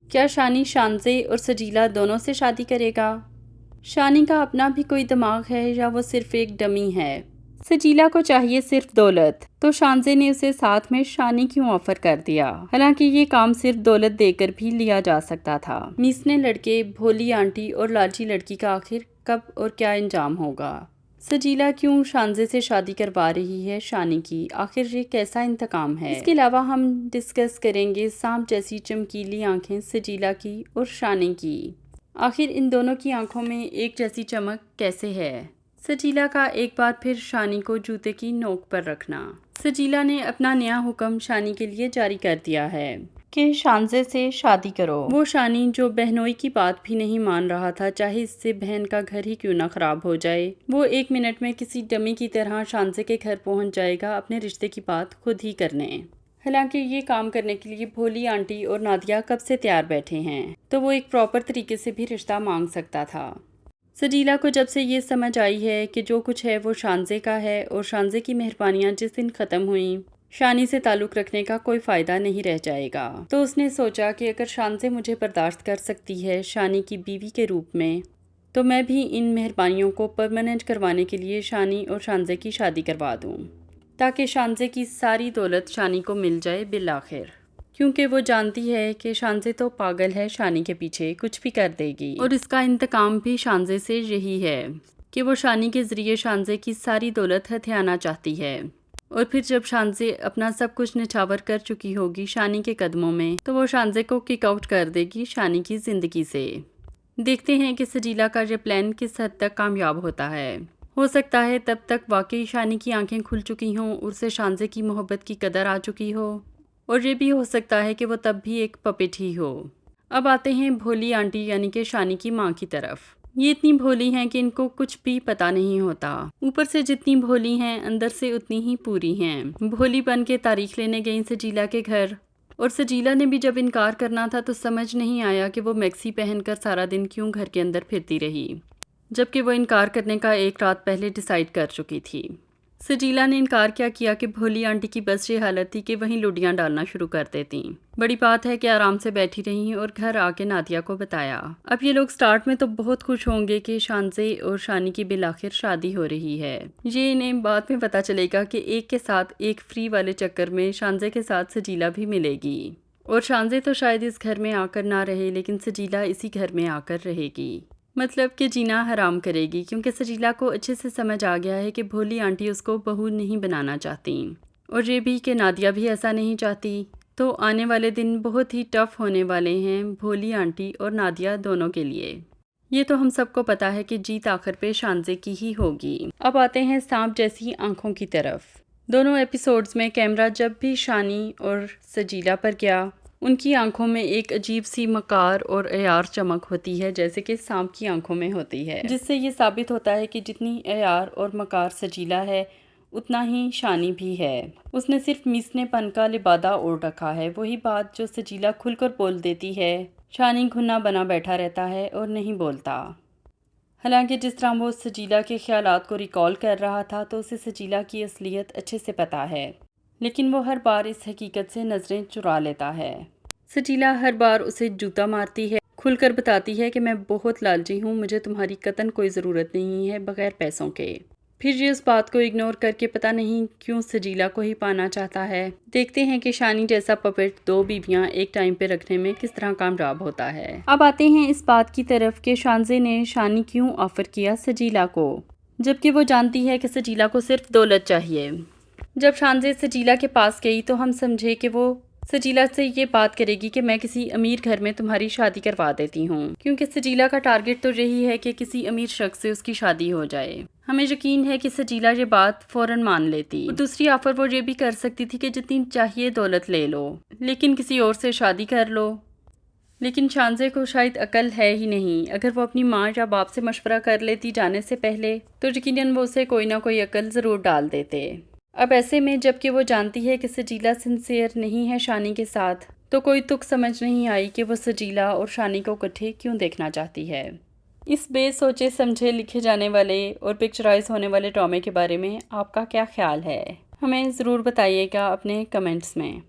क्या शानी शानजे और सजीला दोनों से शादी करेगा? शानी का अपना भी कोई दिमाग है या वो सिर्फ एक डमी है? सजीला को चाहिए सिर्फ दौलत, तो शानजे ने उसे साथ में शानी क्यों ऑफर कर दिया? हालांकि ये काम सिर्फ दौलत देकर भी लिया जा सकता था। मीसने लड़के, भोली आंटी और लालची लड़की का आखिर कब और क्या इंजाम होगा? सजीला क्यों शानजे से शादी करवा रही है शानी की? आखिर ये कैसा इंतकाम है? इसके अलावा हम डिस्कस करेंगे सांप जैसी चमकीली आंखें सजीला की और शानी की। आखिर इन दोनों की आंखों में एक जैसी चमक कैसे है? सजीला का एक बार फिर शानी को जूते की नोक पर रखना। सजीला ने अपना नया हुक्म शानी के लिए जारी कर दिया है कि शानजे से शादी करो। वो शानी जो बहनोई की बात भी नहीं मान रहा था, चाहे इससे बहन का घर ही क्यों ना खराब हो जाए, वो 1 मिनट में किसी डमी की तरह शानजे के घर पहुंच जाएगा अपने रिश्ते की बात खुद ही करने। हालांकि ये काम करने के लिए भोली आंटी और नादिया कब से तैयार बैठे हैं, तो वो एक प्रॉपर तरीके से भी रिश्ता मांग सकता था। सजीला को जब से ये समझ आई है कि जो कुछ है वो शानजे का है और शानजे की मेहरबानियां जिस दिन ख़त्म हुई, शानी से ताल्लुक़ रखने का कोई फ़ायदा नहीं रह जाएगा। तो उसने सोचा कि अगर शानजे मुझे बर्दाश्त कर सकती है शानी की बीवी के रूप में, तो मैं भी इन मेहरबानियों को परमानेंट करवाने के लिए शानी और शानजे की शादी करवा दूँ, ताकि शानजे की सारी दौलत शानी को मिल जाए बिल आखिर। क्योंकि वो जानती है कि शानजे तो पागल है, शानी के पीछे कुछ भी कर देगी, और इसका इंतकाम भी शानजे से यही है कि वो शानी के ज़रिए शानजे की सारी दौलत हथियाना चाहती है। और फिर जब शानजे अपना सब कुछ निछावर कर चुकी होगी शानी के कदमों में, तो वो शानजे को किक आउट कर देगी शानी की ज़िंदगी से। देखते हैं कि सजीला का ये प्लान किस हद तक कामयाब होता है। हो सकता है तब तक वाकई शानी की आंखें खुल चुकी हों, उससे शानजे की मोहब्बत की कदर आ चुकी हो, और ये भी हो सकता है कि वो तब भी एक पपेट ही हो। अब आते हैं भोली आंटी यानी कि शानी की माँ की तरफ। ये इतनी भोली हैं कि इनको कुछ भी पता नहीं होता। ऊपर से जितनी भोली हैं अंदर से उतनी ही पूरी हैं। भोली बन के तारीख लेने गई सजीला के घर, और सजीला ने भी जब इनकार करना था तो समझ नहीं आया कि वो मैक्सी पहनकर सारा दिन क्यों घर के अंदर फिरती रही, जबकि वो इनकार करने का एक रात पहले डिसाइड कर चुकी थी। सजीला ने इनकार क्या किया कि भोली आंटी की बस ये हालत थी कि वहीं लुडियाँ डालना शुरू कर देती। बड़ी बात है कि आराम से बैठी रही और घर आके नादिया को बताया। अब ये लोग स्टार्ट में तो बहुत खुश होंगे कि शानजे और शानी की बिलाखिर शादी हो रही है। ये इन्हें बाद में पता चलेगा कि एक के साथ एक फ्री वाले चक्कर में शानजे के साथ सजीला भी मिलेगी, और शानजे तो शायद इस घर में आकर ना रहे, लेकिन सजीला इसी घर में आकर रहेगी। मतलब कि जीना हराम करेगी, क्योंकि सजीला को अच्छे से समझ आ गया है कि भोली आंटी उसको बहू नहीं बनाना चाहती, और ये भी कि नादिया भी ऐसा नहीं चाहती। तो आने वाले दिन बहुत ही टफ होने वाले हैं भोली आंटी और नादिया दोनों के लिए। ये तो हम सबको पता है कि जीत आखिर पे शानजे की ही होगी। अब आते हैं सांप जैसी आंखों की तरफ। दोनों एपिसोड्स में कैमरा जब भी शानी और सजीला पर गया, उनकी आंखों में एक अजीब सी मकार और अयार चमक होती है, जैसे कि सांप की आंखों में होती है, जिससे ये साबित होता है कि जितनी अयार और मकार सजीला है उतना ही शानी भी है। उसने सिर्फ मीसनेपन का लिबादा ओढ़ रखा है, वही बात जो सजीला खुलकर बोल देती है। शानी घुना बना बैठा रहता है और नहीं बोलता। हालांकि जिस तरह वो सजीला के ख्यालात को रिकॉल कर रहा था, तो उसे सजीला की असलियत अच्छे से पता है, लेकिन वो हर बार इस हकीकत से नज़रें चुरा लेता है। सजीला हर बार उसे जूता मारती है, खुलकर बताती है कि मैं बहुत लालची हूँ, मुझे तुम्हारी कतन कोई ज़रूरत नहीं है बगैर पैसों के। फिर ये उस बात को इग्नोर करके पता नहीं क्यों सजीला को ही पाना चाहता है। देखते हैं कि शानी जैसा पपेट 2 बीवियाँ एक टाइम पे रखने में किस तरह कामयाब होता है। अब आते हैं इस बात की तरफ कि शानजे ने शानी क्यों ऑफ़र किया सजीला को, जबकि वो जानती है कि सजीला को सिर्फ दौलत चाहिए। जब शानजे सजीला के पास गई तो हम समझे कि वो सजीला से ये बात करेगी कि मैं किसी अमीर घर में तुम्हारी शादी करवा देती हूँ, क्योंकि सजीला का टारगेट तो यही है कि किसी अमीर शख्स से उसकी शादी हो जाए। हमें यकीन है कि सजीला ये बात फ़ौरन मान लेती। और दूसरी ऑफ़र वो ये भी कर सकती थी कि जितनी चाहिए दौलत ले लो, लेकिन किसी और से शादी कर लो। लेकिन शानजे को शायद अकल है ही नहीं। अगर वो अपनी माँ या बाप से मशवरा कर लेती जाने से पहले, तो यकीनन वो उसे कोई ना कोई अकल ज़रूर डाल देते। अब ऐसे में जबकि वो जानती है कि सजीला सिंसियर नहीं है शानी के साथ, तो कोई तुक समझ नहीं आई कि वो सजीला और शानी को इकट्ठे क्यों देखना चाहती है। इस बेसोचे समझे लिखे जाने वाले और पिक्चराइज होने वाले ड्रामे के बारे में आपका क्या ख्याल है? हमें ज़रूर बताइएगा अपने कमेंट्स में।